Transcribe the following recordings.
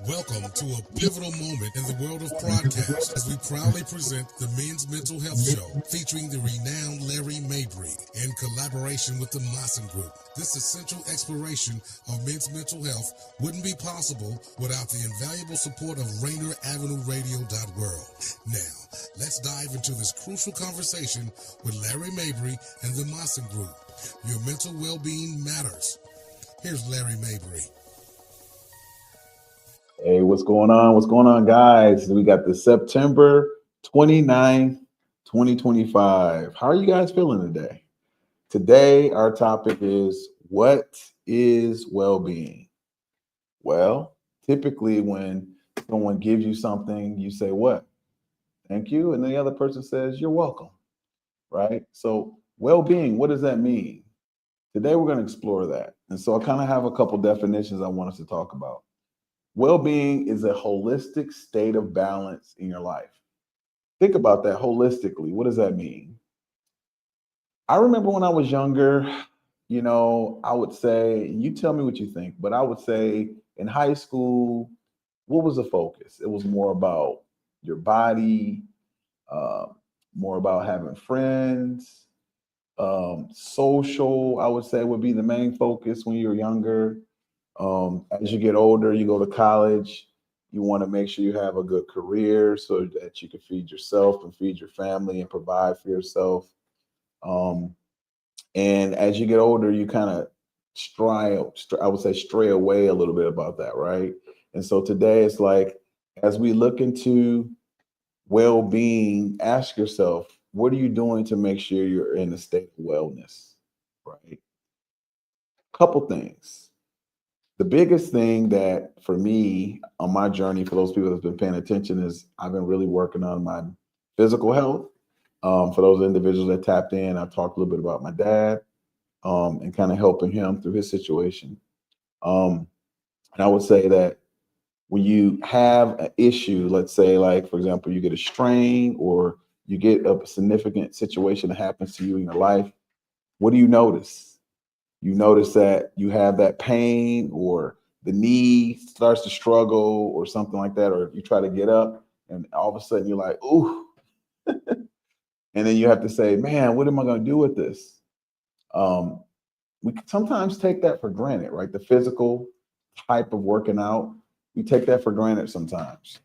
Welcome to a pivotal moment in the world of broadcast as we proudly present the Men's Mental Health Show featuring the renowned Larry Mabry in collaboration with the Maassen Group. This essential exploration of men's mental health wouldn't be possible without the invaluable support of RainerAvenueRadio.world. Now, let's dive into this crucial conversation with Larry Mabry and the Maassen Group. Your mental well-being matters. Here's Larry Mabry. Hey, what's going on? What's going on, guys? We got the September 29th, 2025. How are you guys feeling today? Today, our topic is, what is well-being? Well, typically when someone gives you something, you say, what? Thank you. And the other person says, you're welcome, right? So well-being, what does that mean? Today, we're going to explore that. And so I kind of have a couple definitions I want us to talk about. Well-being is a holistic state of balance in your life. Think about that holistically. What does that mean? I remember when I was younger, I would say, you tell me what you think, but I would say in high school, what was the focus? It was more about your body, uh, more about having friends, social, I would say would be the main focus when you're younger. As you get older, you go to college, you want to make sure you have a good career so that you can feed yourself and feed your family and provide for yourself. Um, and as you get older, you kind of I would say stray away a little bit about that, right? And so today it's like, as we look into well-being, ask yourself, what are you doing to make sure you're in a state of wellness, right? Couple things. The biggest thing that for me on my journey, for those people that's been paying attention, is I've been really working on my physical health. For those individuals that tapped in, I talked a little bit about my dad and kind of helping him through his situation. Um, and I would say that when you have an issue, let's say, like, for example, you get a strain or you get a significant situation that happens to you in your life, what do you notice? You notice that you have that pain, or the knee starts to struggle or something like that, or you try to get up and all of a sudden you're like, ooh, and then you have to say, man, what am I going to do with this? Um, we sometimes take that for granted, right? The physical type of working out, we take that for granted sometimes.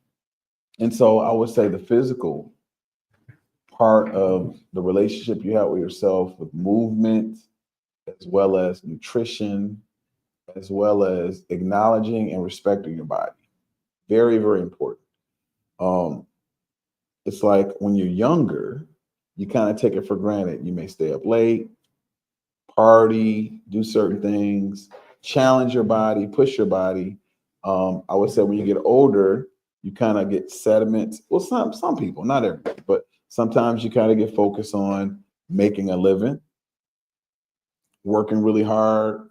And so I would say the physical part of the relationship you have with yourself, with movement, as well as nutrition, as well as acknowledging and respecting your body. Very, very important. Um, it's like when you're younger, you kind of take it for granted. You may stay up late, party, do certain things, challenge your body, push your body. I would say when you get older, you kind of get sediments. Well, some people, not everybody, but sometimes you kind of get focused on making a living, working really hard,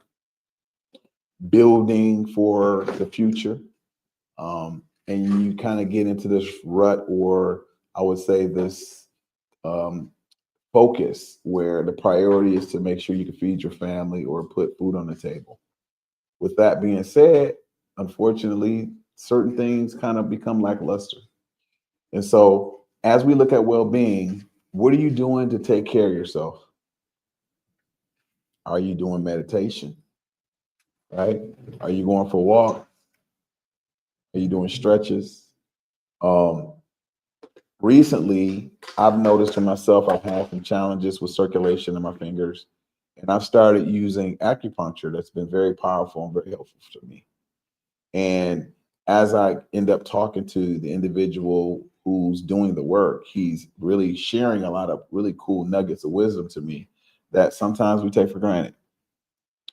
building for the future. And you kind of get into this rut, or I would say this um, focus where the priority is to make sure you can feed your family or put food on the table. With that being said, unfortunately, certain things kind of become lackluster. And so, as we look at well being, what are you doing to take care of yourself? Are you doing meditation? Right? Are you going for a walk? Are you doing stretches? Um, Recently, I've noticed for myself, I've had some challenges with circulation in my fingers, and I've started using acupuncture. That's been very powerful and very helpful to me. And as I end up talking to the individual who's doing the work, he's really sharing a lot of really cool nuggets of wisdom to me that sometimes we take for granted.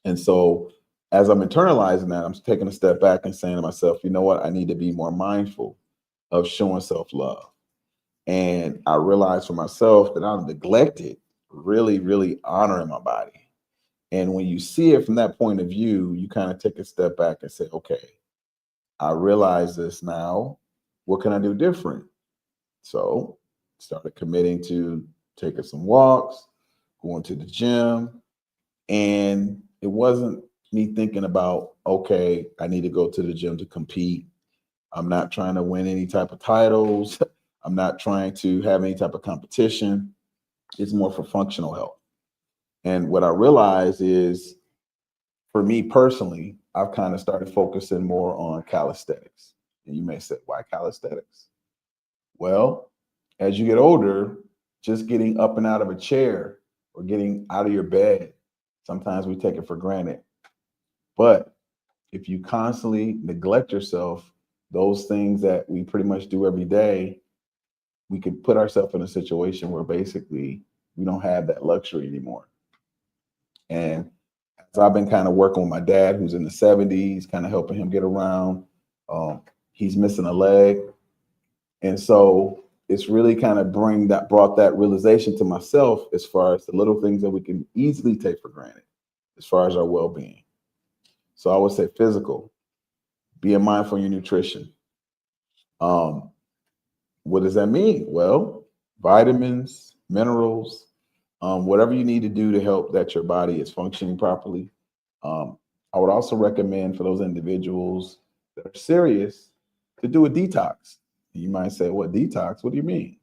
And so as I'm internalizing that, I'm taking a step back and saying to myself, you know what? I need to be more mindful of showing self-love. And I realized for myself that I've neglected really, really honoring my body. And when you see it from that point of view, you kind of take a step back and say, okay, I realize this now. What can I do different? So started committing to taking some walks, going to the gym. And it wasn't me thinking about, okay, I need to go to the gym to compete. I'm not trying to win any type of titles. I'm not trying to have any type of competition. It's more for functional health. And what I realize is, for me personally, I've kind of started focusing more on calisthenics. And you may say, why calisthenics? Well, as you get older, just getting up and out of a chair or getting out of your bed, sometimes we take it for granted. But if you constantly neglect yourself, those things that we pretty much do every day, we could put ourselves in a situation where basically we don't have that luxury anymore. And as I've been kind of working with my dad, who's in the 70s, kind of helping him get around, he's missing a leg. And so it's really kind of brought that realization to myself as far as the little things that we can easily take for granted as far as our well-being. So I would say physical, being mindful of your nutrition. What does that mean? Well, vitamins, minerals, whatever you need to do to help that your body is functioning properly. I would also recommend for those individuals that are serious to do a detox. You might say, what detox? What do you mean?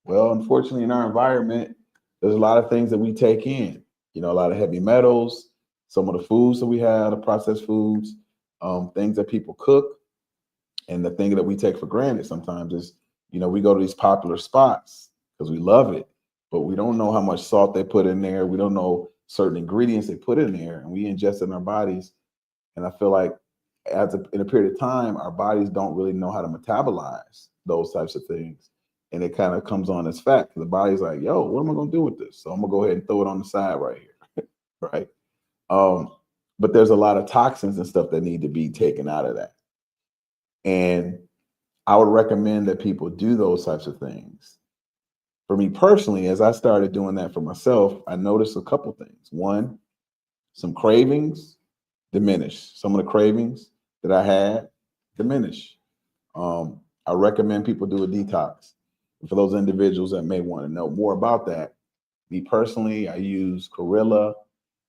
Well, unfortunately, in our environment, there's a lot of things that we take in, a lot of heavy metals, some of the foods that we have, the processed foods, things that people cook. And the thing that we take for granted sometimes is, we go to these popular spots because we love it, but we don't know how much salt they put in there. We don't know certain ingredients they put in there, and we ingest in our bodies. And I feel like in a period of time, our bodies don't really know how to metabolize those types of things. And it kind of comes on as fact. The body's like, yo, what am I going to do with this? So I'm going to go ahead and throw it on the side right here. Right. But there's a lot of toxins and stuff that need to be taken out of that. And I would recommend that people do those types of things. For me personally, as I started doing that for myself, I noticed a couple things. One, some cravings diminish. Some of the cravings that I had diminish. I recommend people do a detox. And for those individuals that may want to know more about that, me personally, I use Chlorella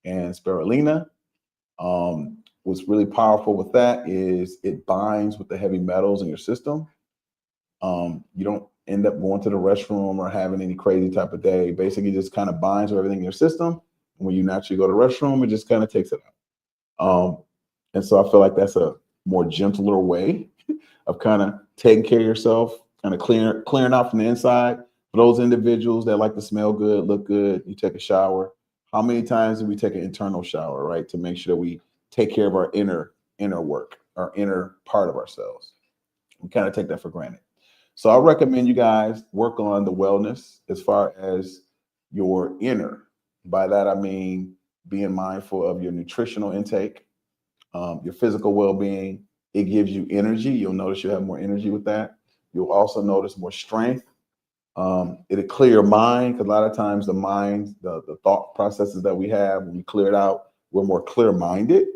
and Spirulina. What's really powerful with that is it binds with the heavy metals in your system. You don't end up going to the restroom or having any crazy type of day. Basically, just kind of binds with everything in your system. And when you naturally go to the restroom, it just kind of takes it out. And so I feel like that's a more gentler way of kind of taking care of yourself, kind of clearing out from the inside. For those individuals that like to smell good, look good, you take a shower. How many times do we take an internal shower, right? To make sure that we take care of our inner work, our inner part of ourselves. We kind of take that for granted. So I recommend you guys work on the wellness as far as your inner. By that, I mean being mindful of your nutritional intake, your physical well-being. It gives you energy. You'll notice you have more energy with that. You'll also notice more strength. It'll clear your mind, because a lot of times the mind, the thought processes that we have, when we clear it out, we're more clear-minded.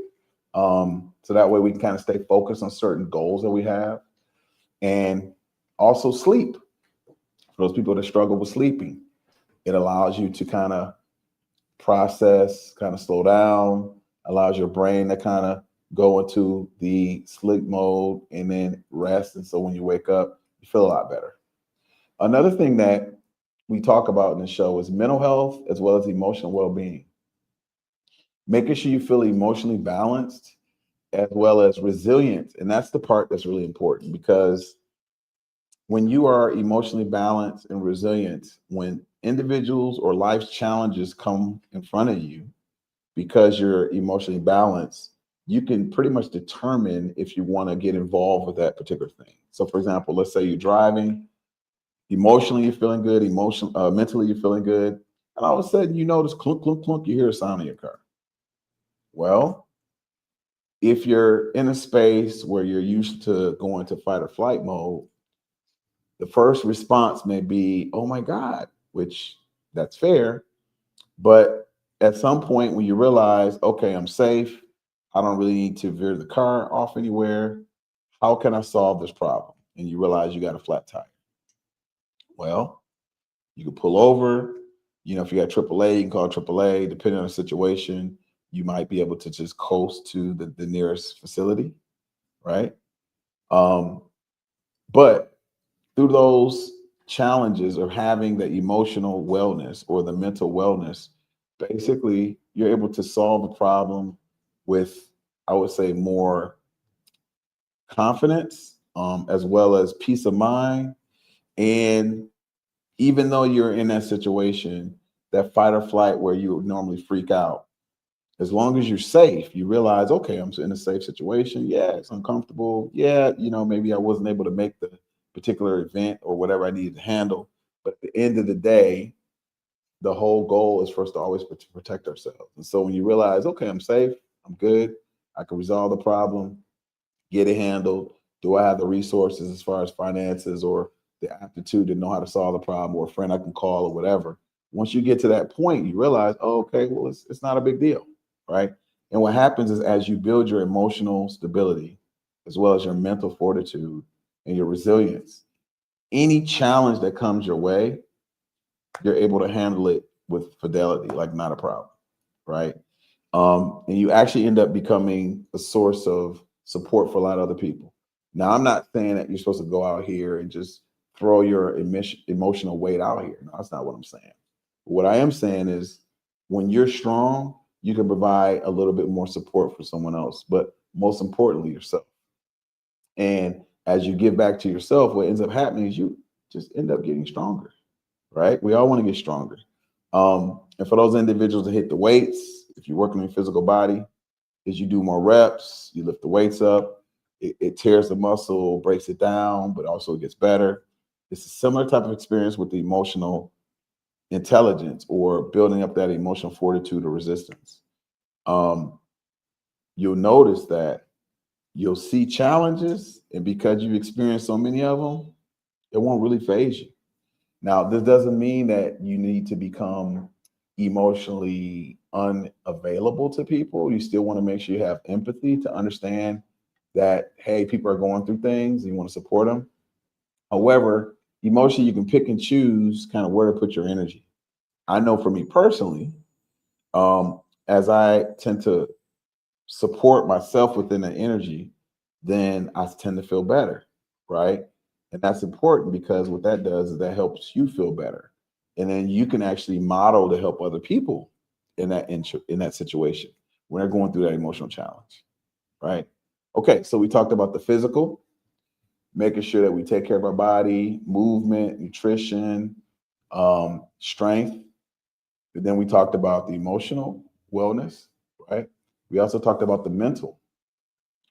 So that way we can kind of stay focused on certain goals that we have. And also sleep. For those people that struggle with sleeping, it allows you to kind of process, kind of slow down, allows your brain to kind of go into the sleep mode and then rest. And so when you wake up, you feel a lot better. Another thing that we talk about in the show is mental health as well as emotional well-being. Making sure you feel emotionally balanced as well as resilient. And that's the part that's really important, because when you are emotionally balanced and resilient, when individuals or life's challenges come in front of you, because you're emotionally balanced, you can pretty much determine if you want to get involved with that particular thing. So for example, let's say you're driving, emotionally you're feeling good, mentally you're feeling good, and all of a sudden you notice clunk, clunk, clunk, you hear a sound in your car. Well, if you're in a space where you're used to going to fight or flight mode, the first response may be, oh my God, which that's fair. But at some point when you realize, okay, I'm safe, I don't really need to veer the car off anywhere, how can I solve this problem? And you realize you got a flat tire. Well, you can pull over. If you got AAA, you can call AAA. Depending on the situation, you might be able to just coast to the nearest facility, right? But through those challenges of having the emotional wellness or the mental wellness, basically you're able to solve a problem with, I would say, more confidence, as well as peace of mind. And even though you're in that situation, that fight or flight where you would normally freak out, as long as you're safe, you realize, okay, I'm in a safe situation. Yeah, it's uncomfortable. Yeah, maybe I wasn't able to make the particular event or whatever I needed to handle. But at the end of the day, the whole goal is for us to always protect ourselves. And so when you realize, okay, I'm safe, I'm good, I can resolve the problem, get it handled. Do I have the resources as far as finances or the aptitude to know how to solve the problem, or a friend I can call or whatever? Once you get to that point, you realize, oh, okay, well, it's not a big deal, right? And what happens is as you build your emotional stability, as well as your mental fortitude and your resilience, any challenge that comes your way, you're able to handle it with fidelity, like not a problem, right? And you actually end up becoming a source of support for a lot of other people. Now, I'm not saying that you're supposed to go out here and just throw your emotional weight out here. No, that's not what I'm saying. What I am saying is when you're strong, you can provide a little bit more support for someone else, but most importantly, yourself. And as you give back to yourself, what ends up happening is you just end up getting stronger, right? We all want to get stronger. And for those individuals that hit the weights, if you're working on your physical body, as you do more reps, you lift the weights up, it tears the muscle, breaks it down, but also it gets better. It's a similar type of experience with the emotional intelligence or building up that emotional fortitude or resistance. Um, you'll notice that you'll see challenges, and because you've experienced so many of them, it won't really phase you. Now, this doesn't mean that you need to become emotionally unavailable to people. You still want to make sure you have empathy to understand that, hey, people are going through things and you want to support them. However, emotionally, you can pick and choose kind of where to put your energy. I know for me personally, um, as I tend to support myself within the energy, then I tend to feel better, right? And that's important because what that does is that helps you feel better, and then you can actually model to help other people in that situation when they're going through that emotional challenge, right? Okay, so we talked about the physical, making sure that we take care of our body, movement, nutrition, strength. And then we talked about the emotional wellness, right? We also talked about the mental.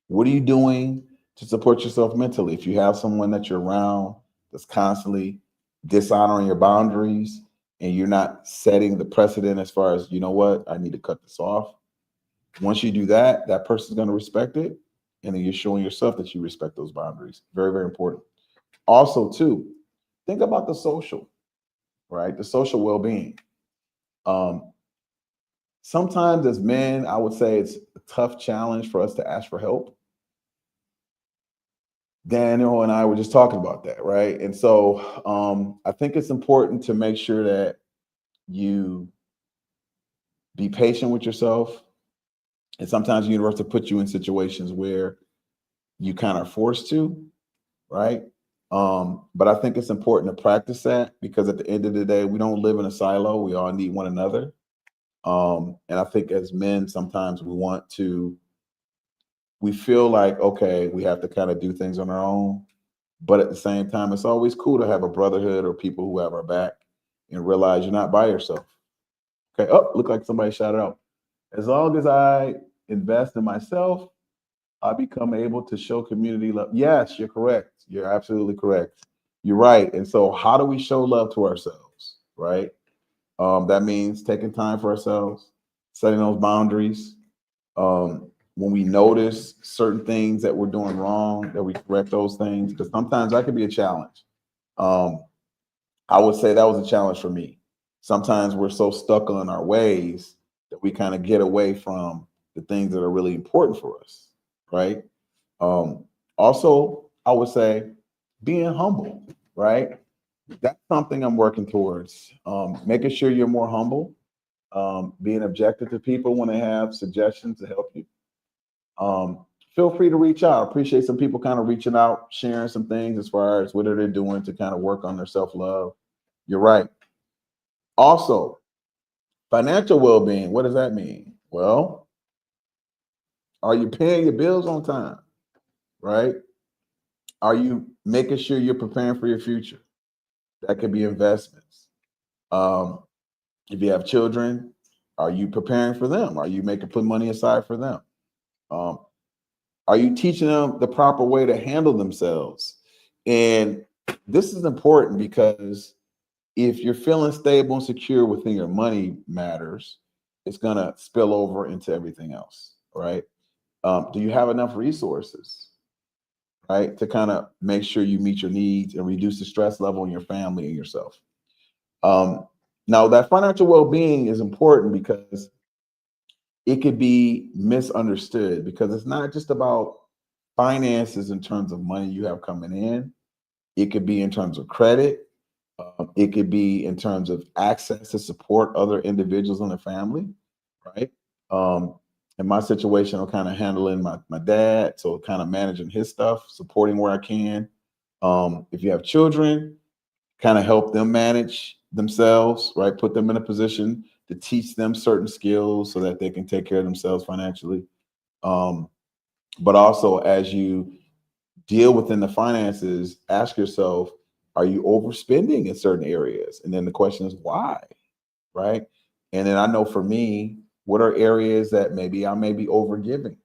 What are you doing to support yourself mentally? If you have someone that you're around that's constantly dishonoring your boundaries and you're not setting the precedent as far as, you know what, I need to cut this off. Once you do that, that person's going to respect it. And then you're showing yourself that you respect those boundaries. Very, very important. Also, too, think about the social, right? The social well being. Um, Sometimes as men, I would say it's a tough challenge for us to ask for help. Daniel and I were just talking about that, right? And so I think it's important to make sure that you be patient with yourself. And sometimes the universe will put you in situations where you kind of forced to, right? But I think it's important to practice that because at the end of the day, we don't live in a silo. We all need one another. And I think as men, sometimes we feel like, okay, we have to kind of do things on our own. But at the same time, it's always cool to have a brotherhood or people who have our back and realize you're not by yourself. Okay. Oh, look like somebody shouted out. As long as I invest in myself, I become able to show community love. Yes, you're correct. You're absolutely correct. You're right. And so, how do we show love to ourselves? Right. That means taking time for ourselves, setting those boundaries. When we notice certain things that we're doing wrong, that we correct those things, because sometimes that can be a challenge. Um, I would say that was a challenge for me. Sometimes we're so stuck on our ways that we kind of get away from the things that are really important for us, right? Um, Also, I would say being humble, right? That's something I'm working towards. Making sure you're more humble, being objective to people when they have suggestions to help you, feel free to reach out. I appreciate some people kind of reaching out, sharing some things as far as what are they doing to kind of work on their self-love. You're right. Also, financial well-being, what does that mean? Well, are you paying your bills on time? Right? Are you making sure you're preparing for your future? That could be investments. Um, if you have children, are you preparing for them? Are you put money aside for them? Um, are you teaching them the proper way to handle themselves? And this is important because if you're feeling stable and secure within your money matters, it's going to spill over into everything else, right? Do you have enough resources, right, to kind of make sure you meet your needs and reduce the stress level in your family and yourself? Um, Now, that financial well-being is important because it could be misunderstood because it's not just about finances in terms of money you have coming in. It could be in terms of credit. It could be in terms of access to support other individuals in the family, right? Um, in my situation, I'm kind of handling my dad, so kind of managing his stuff, supporting where I can. If you have children, kind of help them manage themselves, right? Put them in a position to teach them certain skills so that they can take care of themselves financially. Um, but also, as you deal within the finances, ask yourself, are you overspending in certain areas? And then the question is why, right? And then I know for me, what are areas that maybe I may be overgiving,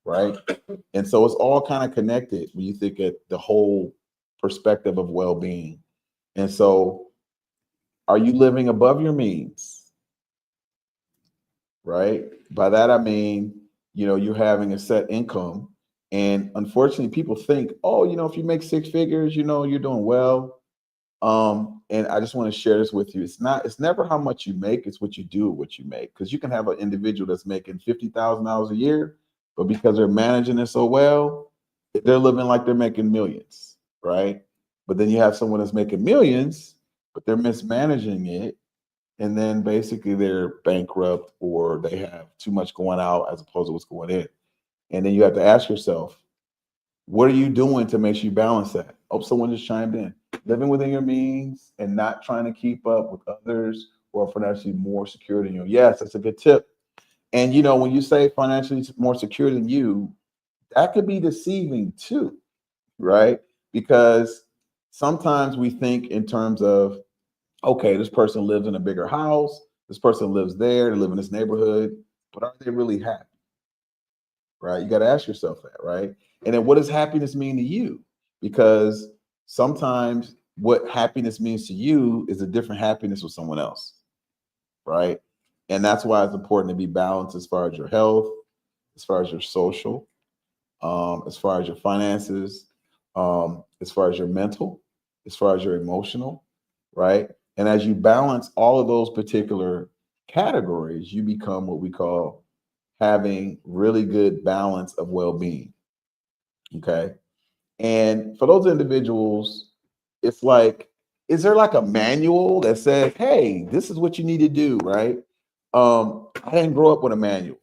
right? And so it's all kind of connected when you think at the whole perspective of well-being. And so are you living above your means? Right? By that I mean, you're having a set income. And unfortunately, people think, oh, if you make six figures, you're doing well. And I just want to share this with you. It's never how much you make, it's what you do with what you make. Because you can have an individual that's making $50,000 a year, but because they're managing it so well, they're living like they're making millions, right? But then you have someone that's making millions, but they're mismanaging it, and then basically they're bankrupt or they have too much going out as opposed to what's going in. And then you have to ask yourself, what are you doing to make sure you balance that? Oh, someone just chimed in. Living within your means and not trying to keep up with others or financially more secure than you. Yes, that's a good tip. And when you say financially more secure than you, that could be deceiving too, right? Because sometimes we think in terms of, okay, this person lives in a bigger house, this person lives there, they live in this neighborhood, but are they really happy? Right? You got to ask yourself that, right? And then what does happiness mean to you? Because sometimes what happiness means to you is a different happiness with someone else, right? And that's why it's important to be balanced as far as your health, as far as your social, as far as your finances, as far as your mental, as far as your emotional, right? And as you balance all of those particular categories, you become what we call having really good balance of well-being. Okay. And for those individuals, it's like, is there like a manual that says, hey, this is what you need to do, right? I didn't grow up with a manual.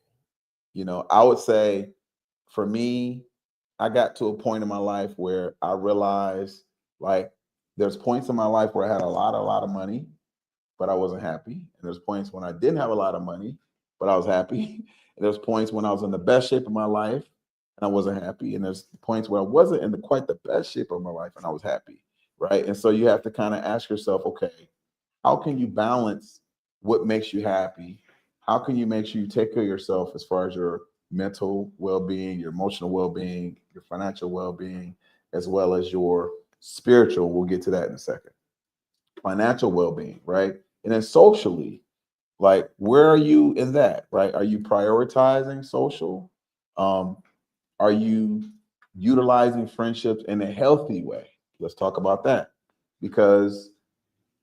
I would say for me, I got to a point in my life where I realized like there's points in my life where I had a lot of money, but I wasn't happy. And there's points when I didn't have a lot of money, but I was happy. And there's points when I was in the best shape of my life and I wasn't happy. And there's points where I wasn't in quite the best shape of my life and I was happy. Right. And so you have to kind of ask yourself, okay, how can you balance what makes you happy? How can you make sure you take care of yourself as far as your mental well-being, your emotional well-being, your financial well-being, as well as your spiritual? We'll get to that in a second. Financial well-being, right? And then socially, like where are you in that, right? Are you prioritizing social? Um, are you utilizing friendships in a healthy way? Let's talk about that because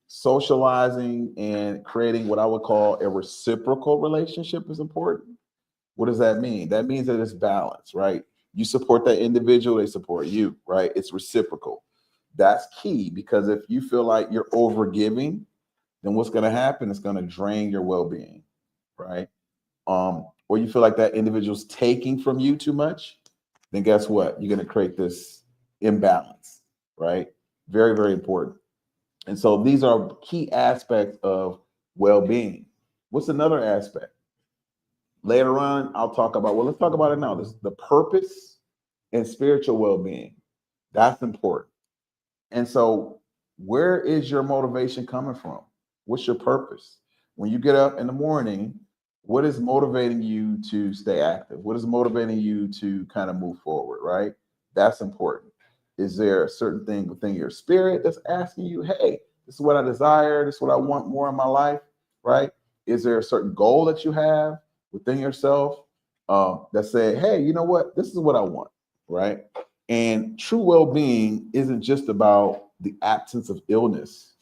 socializing and creating what I would call a reciprocal relationship is important. What does that mean? That means that it's balanced, right? You support that individual, they support you, right? It's reciprocal. That's key because if you feel like you're over giving, then what's going to happen is going to drain your well-being, right? Or you feel like that individual's taking from you too much, then guess what? You're going to create this imbalance, right? Very, very important. And so these are key aspects of well-being. What's another aspect? Later on, I'll talk about, well, let's talk about it now. This the purpose and spiritual well-being. That's important. And so, where is your motivation coming from? What's your purpose? When you get up in the morning, what is motivating you to stay active? What is motivating you to kind of move forward, right? That's important. Is there a certain thing within your spirit that's asking you, hey, this is what I desire, this is what I want more in my life, right? Is there a certain goal that you have within yourself that say, hey, you know what? This is what I want, right? And true well-being isn't just about the absence of illness.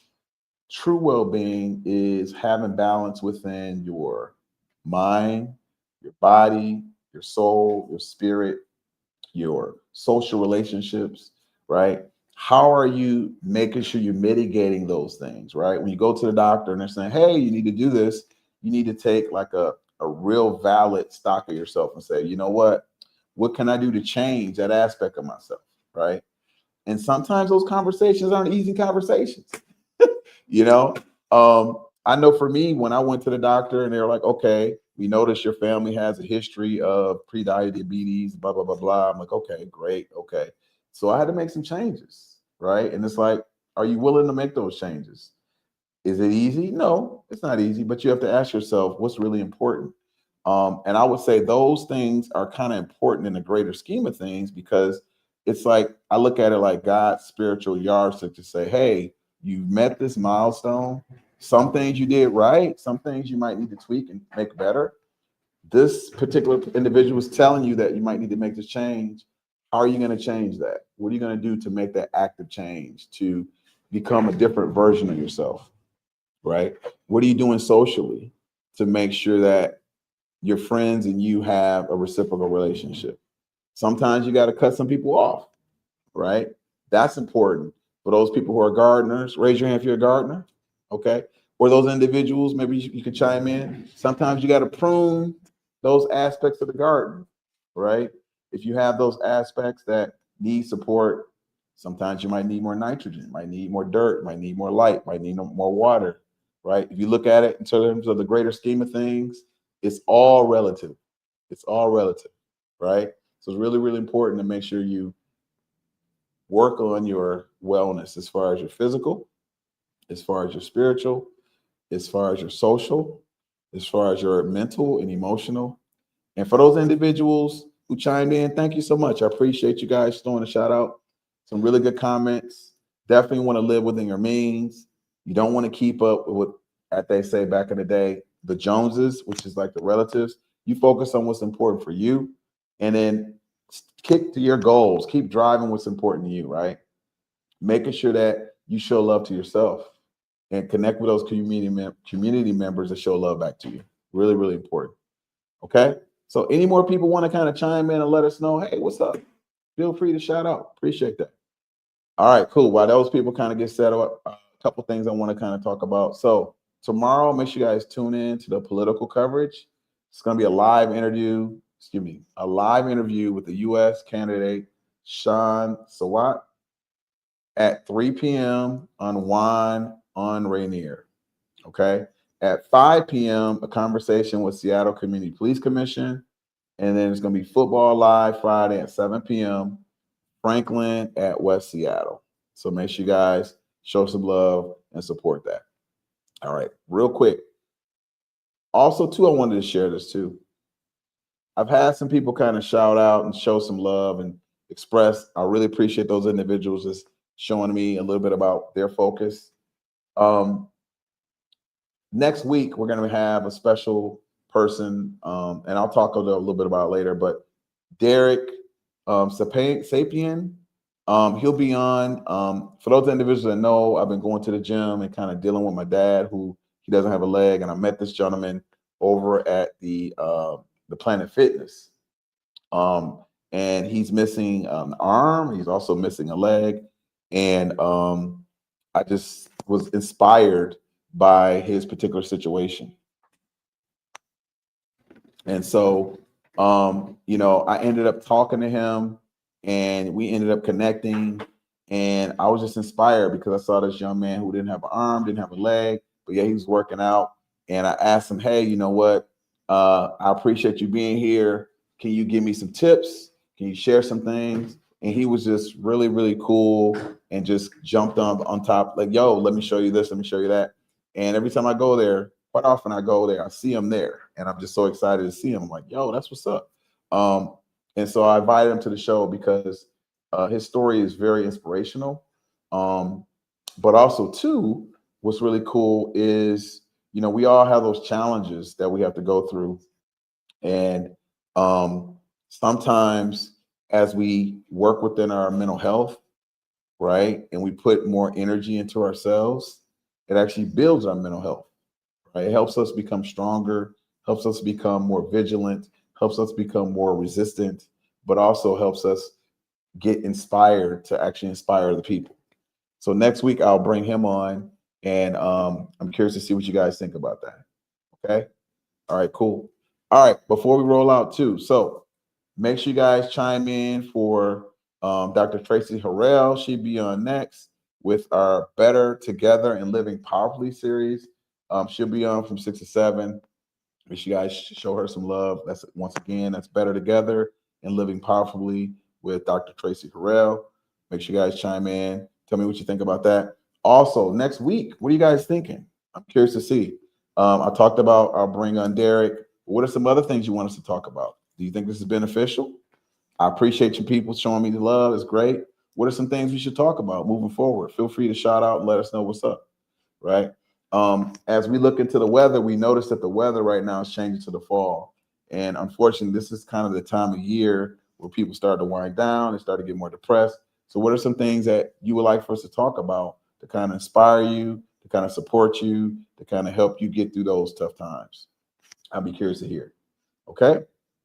True well-being is having balance within your mind, your body, your soul, your spirit, your social relationships, right? How are you making sure you're mitigating those things, right? When you go to the doctor and they're saying, hey, you need to do this, you need to take like a real valid stock of yourself and say, you know what can I do to change that aspect of myself, right? And sometimes those conversations aren't easy conversations. You know, I know for me, when I went to the doctor and they were like, okay, we notice your family has a history of pre-diabetes, blah, blah, blah, blah. I'm like, okay, great. Okay. So I had to make some changes, right? And it's like, are you willing to make those changes? Is it easy? No, it's not easy, but you have to ask yourself what's really important. And I would say those things are kind of important in the greater scheme of things because it's like I look at it like God's spiritual yardstick to say, hey, you met this milestone. Some things you did right, some things you might need to tweak and make better. This particular individual is telling you that you might need to make this change. How are you going to change that? What are you going to do to make that active change to become a different version of yourself? Right? What are you doing socially to make sure that your friends and you have a reciprocal relationship? Sometimes you got to cut some people off, right? That's important. For those people who are gardeners, raise your hand if you're a gardener, okay? Or those individuals, maybe you can chime in. Sometimes you got to prune those aspects of the garden, right? If you have those aspects that need support, sometimes you might need more nitrogen, might need more dirt, might need more light, might need more water, right? If you look at it in terms of the greater scheme of things, it's all relative. It's all relative, right? So it's really, really important to make sure you work on your wellness as far as your physical, as far as your spiritual, as far as your social, as far as your mental and emotional. And for those individuals who chimed in, thank you so much. I appreciate you guys throwing a shout out. Some really good comments. Definitely want to live within your means. You don't want to keep up with, as they say back in the day, the Joneses, which is like the relatives. You focus on what's important for you, and then kick to your goals. Keep driving what's important to you, right? Making sure that you show love to yourself and connect with those community members that show love back to you. Really, really important. Okay. So any more people want to kind of chime in and let us know, hey, what's up? Feel free to shout out. Appreciate that. All right, cool. While those people kind of get set up, a couple things I want to kind of talk about. So tomorrow, make sure you guys tune in to the political coverage. It's going to be a live interview, with the U.S. candidate, Sean Sawat, at 3 p.m. on Juan on Rainier. Okay. At 5 p.m., a conversation with Seattle Community Police Commission. And then it's going to be football live Friday at 7 p.m., Franklin at West Seattle. So make sure you guys show some love and support that. All right, real quick. Also, too, I wanted to share this too. I've had some people kind of shout out and show some love and express. I really appreciate those individuals just showing me a little bit about their focus. Next week, we're going to have a special person, and I'll talk a little bit about it later, but Derek Sapien, he'll be on. For those individuals that know, I've been going to the gym and kind of dealing with my dad, who he doesn't have a leg, and I met this gentleman over at the Planet Fitness, and he's missing an arm. He's also missing a leg, and I just was inspired by his particular situation. And so, I ended up talking to him and we ended up connecting. And I was just inspired because I saw this young man who didn't have an arm, didn't have a leg, but yeah, he was working out. And I asked him, hey, you know what? I appreciate you being here. Can you give me some tips? Can you share some things? And he was just really, really cool and just jumped on top, like, yo, let me show you this, let me show you that. And every time I go there, quite often I go there, I see him there, and I'm just so excited to see him. I'm like, yo, that's what's up. And so I invited him to the show because his story is very inspirational. Um, but also, too, what's really cool is, we all have those challenges that we have to go through. And sometimes as we work within our mental health, right, and we put more energy into ourselves, it actually builds our mental health, right? It helps us become stronger, helps us become more vigilant, helps us become more resistant, but also helps us get inspired to actually inspire other people. So next week I'll bring him on, and I'm curious to see what you guys think about that. Okay. All right. Cool. All right. Before we roll out too, so make sure you guys chime in for Dr. Tracy Harrell. She'll be on next with our Better Together and Living Powerfully series. She'll be on from 6 to 7. Make sure you guys show her some love. That's once again, that's Better Together and Living Powerfully with Dr. Tracy Harrell. Make sure you guys chime in. Tell me what you think about that. Also, next week, what are you guys thinking? I'm curious to see. I talked about I'll bring on Derek. What are some other things you want us to talk about? Do you think this is beneficial? I appreciate you people showing me the love. It's great. What are some things we should talk about moving forward? Feel free to shout out and let us know what's up, right? As we look into the weather, we notice that the weather right now is changing to the fall. And unfortunately, this is kind of the time of year where people start to wind down and start to get more depressed. So, what are some things that you would like for us to talk about to kind of inspire you, to kind of support you, to kind of help you get through those tough times? I'll be curious to hear. Okay.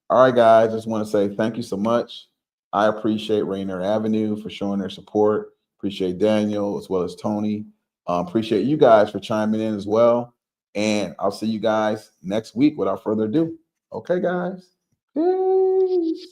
All right, guys. Just want to say thank you so much. I appreciate Rainier Avenue for showing their support. Appreciate Daniel as well as Tony. Appreciate you guys for chiming in as well. And I'll see you guys next week without further ado. Okay, guys. Peace.